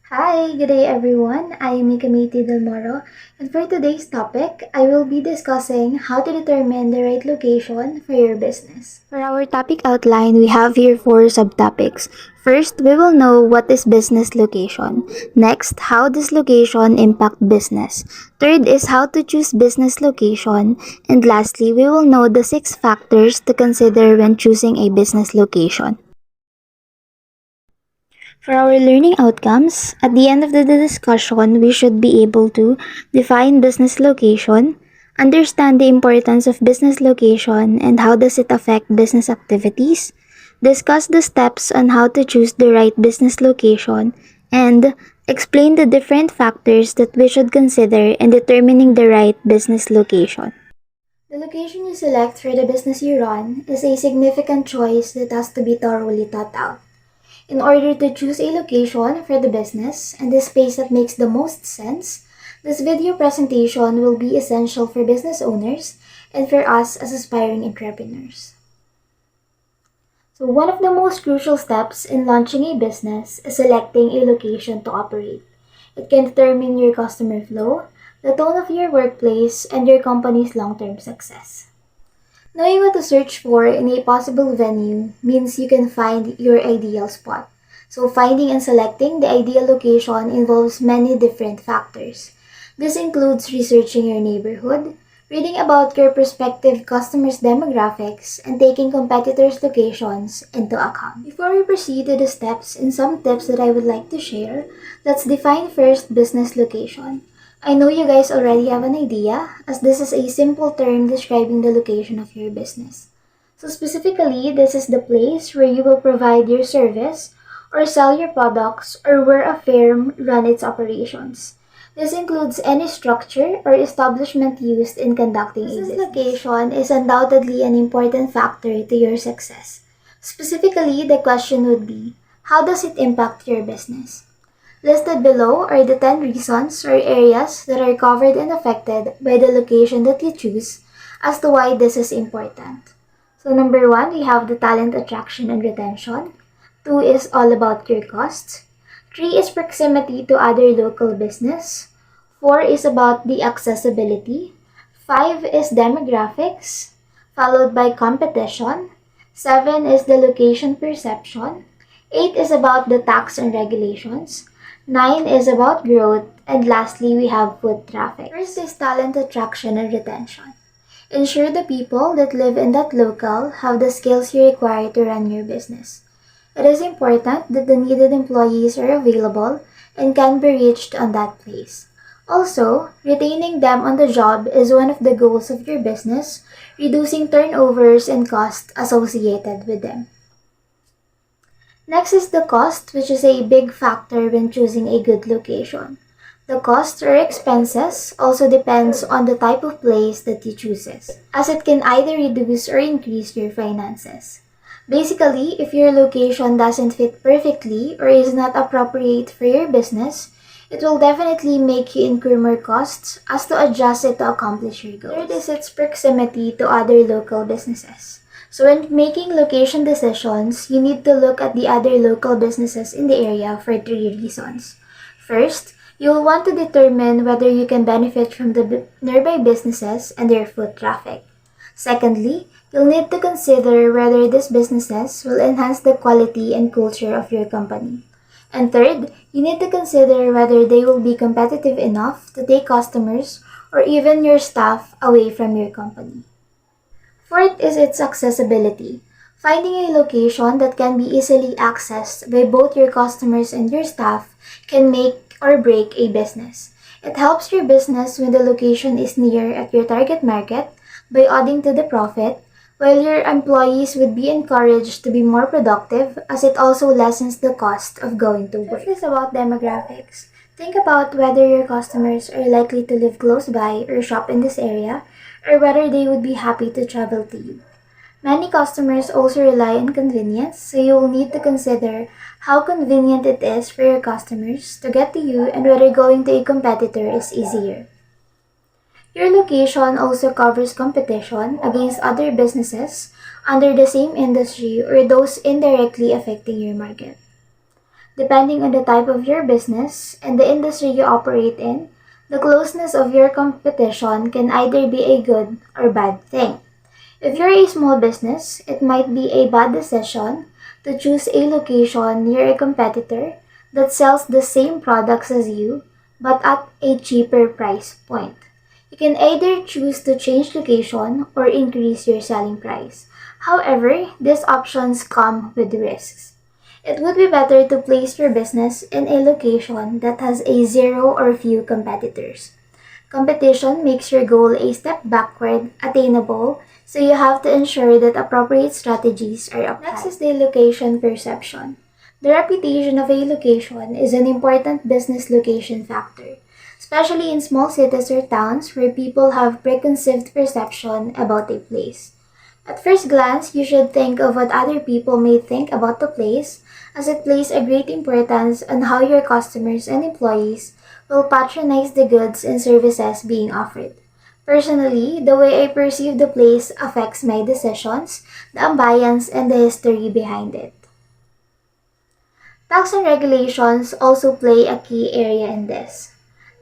Hi, good day everyone. I am Mikamiti Del Moro, and for today's topic, I will be discussing how to determine the right location for your business. For our topic outline, we have here four subtopics. First, we will know what is business location. Next, how does location impact business. Third is how to choose business location. And lastly, we will know the six factors to consider when choosing a business location. For our learning outcomes, at the end of the discussion, we should be able to define business location, understand the importance of business location and how does it affect business activities, discuss the steps on how to choose the right business location, and explain the different factors that we should consider in determining the right business location. The location you select for the business you run is a significant choice that has to be thoroughly thought out. In order to choose a location for the business and the space that makes the most sense, this video presentation will be essential for business owners and for us as aspiring entrepreneurs. So one of the most crucial steps in launching a business is selecting a location to operate. It can determine your customer flow, the tone of your workplace, and your company's long-term success. Knowing what to search for in a possible venue means you can find your ideal spot. So finding and selecting the ideal location involves many different factors. This includes researching your neighborhood, reading about your prospective customers' demographics, and taking competitors' locations into account. Before we proceed to the steps and some tips that I would like to share, let's define first business location. I know you guys already have an idea, as this is a simple term describing the location of your business. So specifically, this is the place where you will provide your service or sell your products or where a firm runs its operations. This includes any structure or establishment used in conducting a business. Location is undoubtedly an important factor to your success. Specifically, the question would be, how does it impact your business? Listed below are the 10 reasons or areas that are covered and affected by the location that you choose as to why this is important. So number 1, we have the talent attraction and retention. 2 is all about your costs. 3 is proximity to other local business. 4 is about the accessibility. 5 is demographics, followed by competition. 7 is the location perception. 8 is about the tax and regulations. 9 is about growth, and lastly, we have foot traffic. First is talent attraction and retention. Ensure the people that live in that locale have the skills you require to run your business. It is important that the needed employees are available and can be reached on that place. Also, retaining them on the job is one of the goals of your business, reducing turnovers and costs associated with them. Next is the cost, which is a big factor when choosing a good location. The cost or expenses also depends on the type of place that you choose, as it can either reduce or increase your finances. Basically, if your location doesn't fit perfectly or is not appropriate for your business, it will definitely make you incur more costs as to adjust it to accomplish your goals. Third is its proximity to other local businesses. So when making location decisions, you need to look at the other local businesses in the area for 3 reasons. First, you will want to determine whether you can benefit from the nearby businesses and their foot traffic. Secondly, you'll need to consider whether these businesses will enhance the quality and culture of your company. And third, you need to consider whether they will be competitive enough to take customers or even your staff away from your company. Fourth is its accessibility. Finding a location that can be easily accessed by both your customers and your staff can make or break a business. It helps your business when the location is near at your target market by adding to the profit, while your employees would be encouraged to be more productive as it also lessens the cost of going to work. This is about demographics. Think about whether your customers are likely to live close by or shop in this area, or whether they would be happy to travel to you. Many customers also rely on convenience, so you will need to consider how convenient it is for your customers to get to you and whether going to a competitor is easier. Your location also covers competition against other businesses under the same industry or those indirectly affecting your market. Depending on the type of your business and the industry you operate in, the closeness of your competition can either be a good or bad thing. If you're a small business, it might be a bad decision to choose a location near a competitor that sells the same products as you but at a cheaper price point. You can either choose to change location or increase your selling price. However, these options come with risks. It would be better to place your business in a location that has a zero or few competitors. Competition makes your goal a step backward attainable, so you have to ensure that appropriate strategies are applied. Next is the location perception. The reputation of a location is an important business location factor, especially in small cities or towns where people have preconceived perception about a place. At first glance, you should think of what other people may think about the place, as it plays a great importance on how your customers and employees will patronize the goods and services being offered. Personally, the way I perceive the place affects my decisions, the ambience, and the history behind it. Tax and regulations also play a key area in this.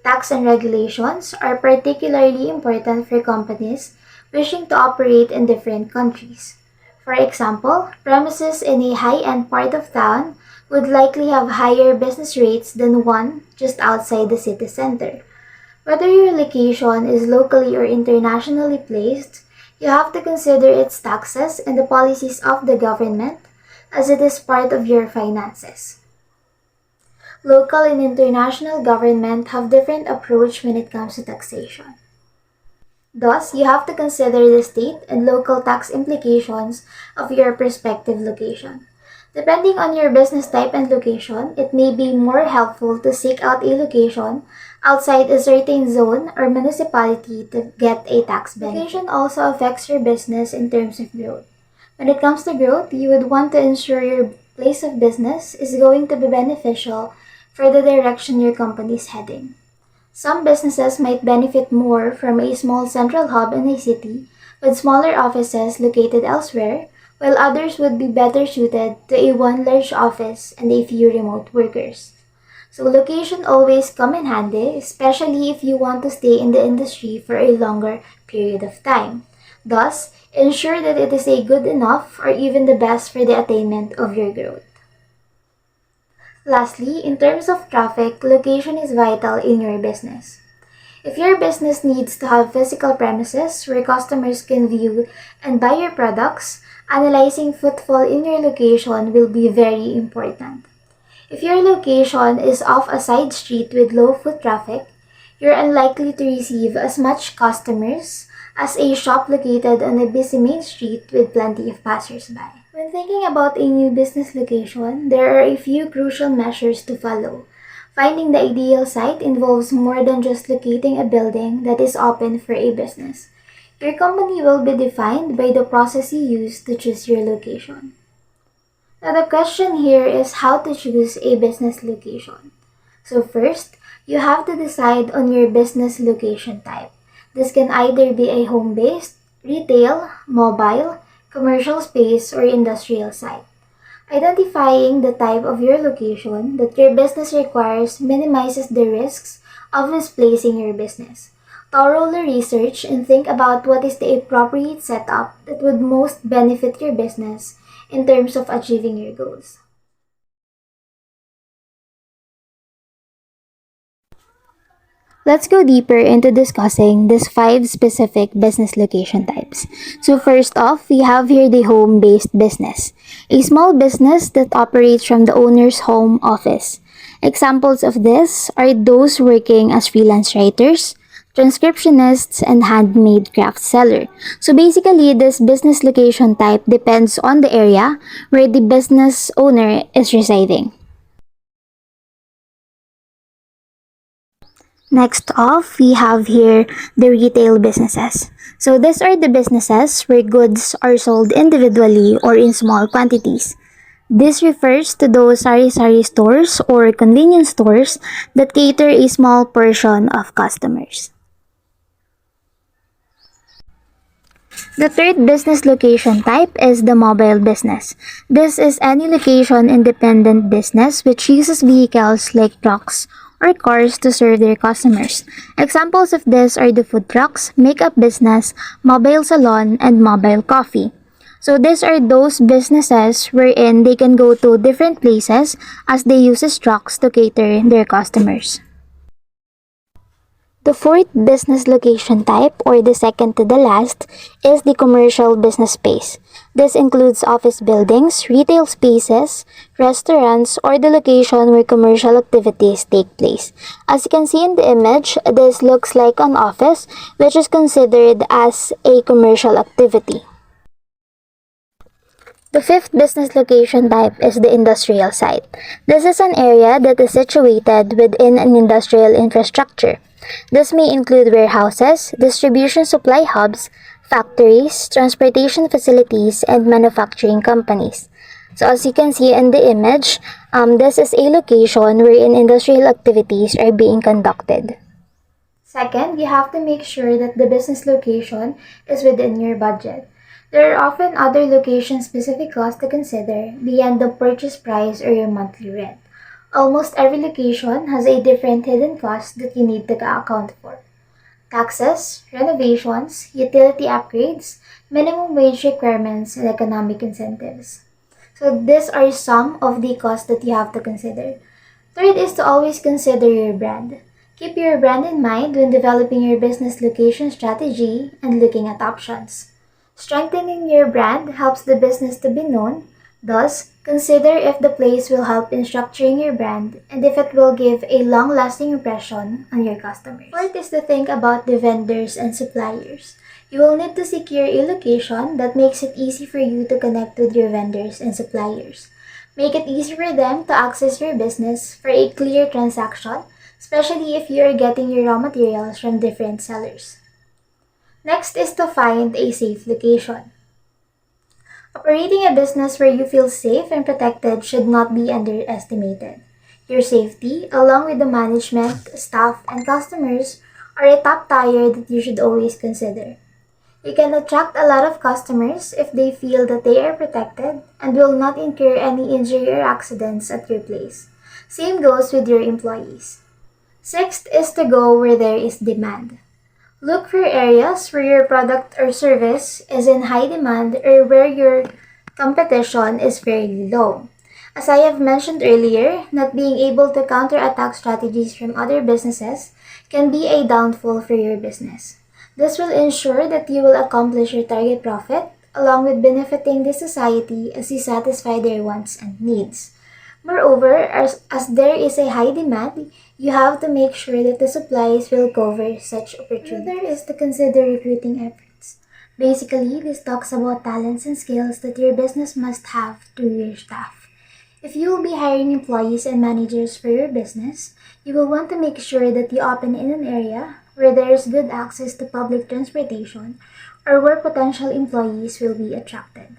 Tax and regulations are particularly important for companies wishing to operate in different countries. For example, premises in a high-end part of town would likely have higher business rates than one just outside the city center. Whether your location is locally or internationally placed, you have to consider its taxes and the policies of the government as it is part of your finances. Local and international government have different approach when it comes to taxation. Thus, you have to consider the state and local tax implications of your prospective location. Depending on your business type and location, it may be more helpful to seek out a location outside a certain zone or municipality to get a tax benefit. Location also affects your business in terms of growth. When it comes to growth, you would want to ensure your place of business is going to be beneficial for the direction your company is heading. Some businesses might benefit more from a small central hub in a city with smaller offices located elsewhere, while others would be better suited to a one large office and a few remote workers. So location always come in handy, especially if you want to stay in the industry for a longer period of time. Thus, ensure that it is a good enough or even the best for the attainment of your growth. Lastly, in terms of traffic, location is vital in your business. If your business needs to have physical premises where customers can view and buy your products, analyzing footfall in your location will be very important. If your location is off a side street with low foot traffic, you're unlikely to receive as much customers as a shop located on a busy main street with plenty of passers-by. When thinking about a new business location, there are a few crucial measures to follow. Finding the ideal site involves more than just locating a building that is open for a business. Your company will be defined by the process you use to choose your location. Now the question here is how to choose a business location. So first, you have to decide on your business location type. This can either be a home-based, retail, mobile, commercial space, or industrial site. Identifying the type of your location that your business requires minimizes the risks of misplacing your business. Thoroughly research and think about what is the appropriate setup that would most benefit your business in terms of achieving your goals. Let's go deeper into discussing these 5 specific business location types. So first off, we have here the home-based business, a small business that operates from the owner's home office. Examples of this are those working as freelance writers, transcriptionists, and handmade craft seller. So basically, this business location type depends on the area where the business owner is residing. Next off, we have here the retail businesses. So these are the businesses where goods are sold individually or in small quantities. This refers to those sari-sari stores or convenience stores that cater a small portion of customers. The third business location type is the mobile business. This is any location-independent business which uses vehicles like trucks or cars to serve their customers. Examples of this are the food trucks, makeup business, mobile salon, and mobile coffee. So these are those businesses wherein they can go to different places as they use trucks to cater their customers. The fourth business location type, or the second to the last, is the commercial business space. This includes office buildings, retail spaces, restaurants, or the location where commercial activities take place. As you can see in the image, this looks like an office, which is considered as a commercial activity. The fifth business location type is the industrial site. This is an area that is situated within an industrial infrastructure. This may include warehouses, distribution supply hubs, factories, transportation facilities, and manufacturing companies. So as you can see in the image, this is a location wherein industrial activities are being conducted. Second, you have to make sure that the business location is within your budget. There are often other location-specific costs to consider beyond the purchase price or your monthly rent. Almost every location has a different hidden cost that you need to account for. Taxes, renovations, utility upgrades, minimum wage requirements, and economic incentives. So these are some of the costs that you have to consider. Third is to always consider your brand. Keep your brand in mind when developing your business location strategy and looking at options. Strengthening your brand helps the business to be known. Thus, consider if the place will help in structuring your brand and if it will give a long-lasting impression on your customers. Fourth is to think about the vendors and suppliers. You will need to secure a location that makes it easy for you to connect with your vendors and suppliers. Make it easy for them to access your business for a clear transaction, especially if you are getting your raw materials from different sellers. Next is to find a safe location. Operating a business where you feel safe and protected should not be underestimated. Your safety, along with the management, staff, and customers, are a top tier that you should always consider. You can attract a lot of customers if they feel that they are protected and will not incur any injury or accidents at your place. Same goes with your employees. Sixth is to go where there is demand. Look for areas where your product or service is in high demand or where your competition is fairly low. As I have mentioned earlier, not being able to counterattack strategies from other businesses can be a downfall for your business. This will ensure that you will accomplish your target profit along with benefiting the society as you satisfy their wants and needs. Moreover, as there is a high demand, you have to make sure that the supplies will cover such opportunities. Another is to consider recruiting efforts. Basically, this talks about talents and skills that your business must have through your staff. If you will be hiring employees and managers for your business, you will want to make sure that you open in an area where there is good access to public transportation or where potential employees will be attracted.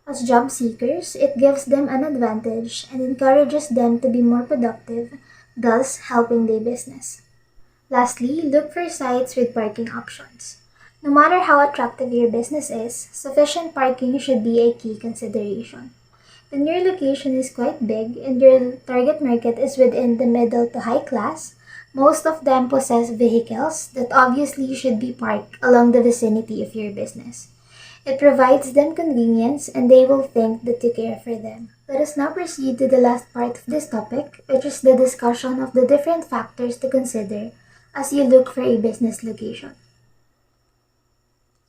As job seekers, it gives them an advantage and encourages them to be more productive, thus helping their business. Lastly, look for sites with parking options. No matter how attractive your business is, sufficient parking should be a key consideration. When your location is quite big and your target market is within the middle to high class, most of them possess vehicles that obviously should be parked along the vicinity of your business. It provides them convenience and they will think that you care for them. Let us now proceed to the last part of this topic, which is the discussion of the different factors to consider as you look for a business location.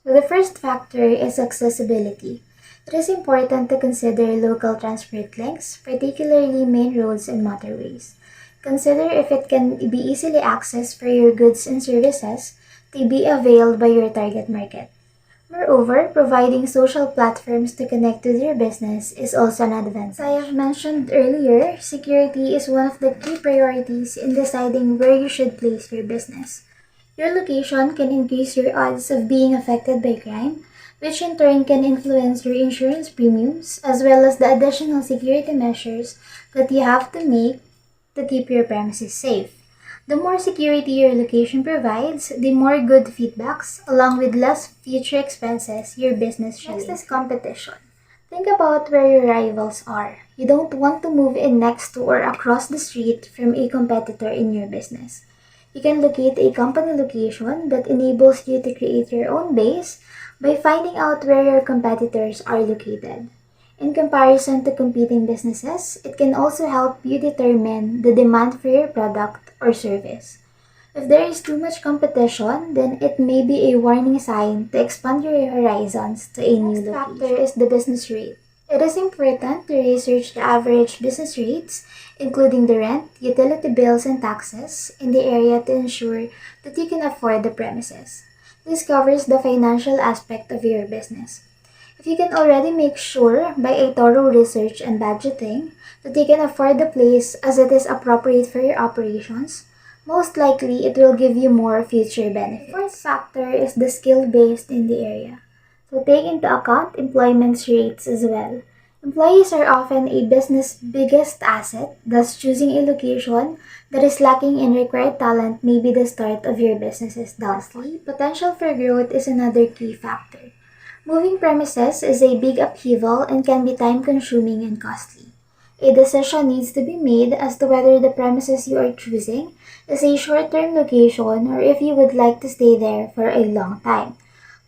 So the first factor is accessibility. It is important to consider local transport links, particularly main roads and motorways. Consider if it can be easily accessed for your goods and services to be availed by your target market. Moreover, providing social platforms to connect with your business is also an advantage. As I have mentioned earlier, security is one of the key priorities in deciding where you should place your business. Your location can increase your odds of being affected by crime, which in turn can influence your insurance premiums, as well as the additional security measures that you have to make to keep your premises safe. The more security your location provides, the more good feedbacks, along with less future expenses your business should. Next is competition. Think about where your rivals are. You don't want to move in next to or across the street from a competitor in your business. You can locate a company location that enables you to create your own base by finding out where your competitors are located. In comparison to competing businesses, it can also help you determine the demand for your product or service. If there is too much competition, then it may be a warning sign to expand your horizons to a new location. Next factor is the business rate. It is important to research the average business rates, including the rent, utility bills, and taxes in the area to ensure that you can afford the premises. This covers the financial aspect of your business. If you can already make sure by a thorough research and budgeting that you can afford the place as it is appropriate for your operations, most likely it will give you more future benefits. The fourth factor is the skill based in the area. So take into account employment rates as well. Employees are often a business' biggest asset, thus choosing a location that is lacking in required talent may be the start of your business's downfall. Lastly, potential for growth is another key factor. Moving premises is a big upheaval and can be time-consuming and costly. A decision needs to be made as to whether the premises you are choosing is a short-term location or if you would like to stay there for a long time.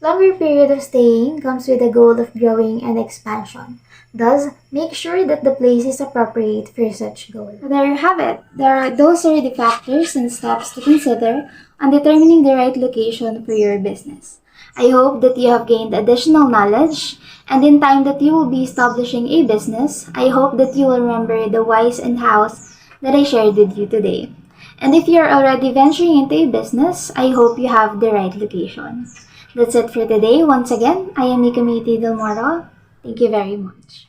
Longer period of staying comes with the goal of growing and expansion. Thus, make sure that the place is appropriate for such goal. So there you have it. Those are the factors and steps to consider on determining the right location for your business. I hope that you have gained additional knowledge, and in time that you will be establishing a business, I hope that you will remember the whys and hows that I shared with you today. And if you're already venturing into a business, I hope you have the right location. That's it for today. Once again, I am Mikamiti Del Moro. Thank you very much.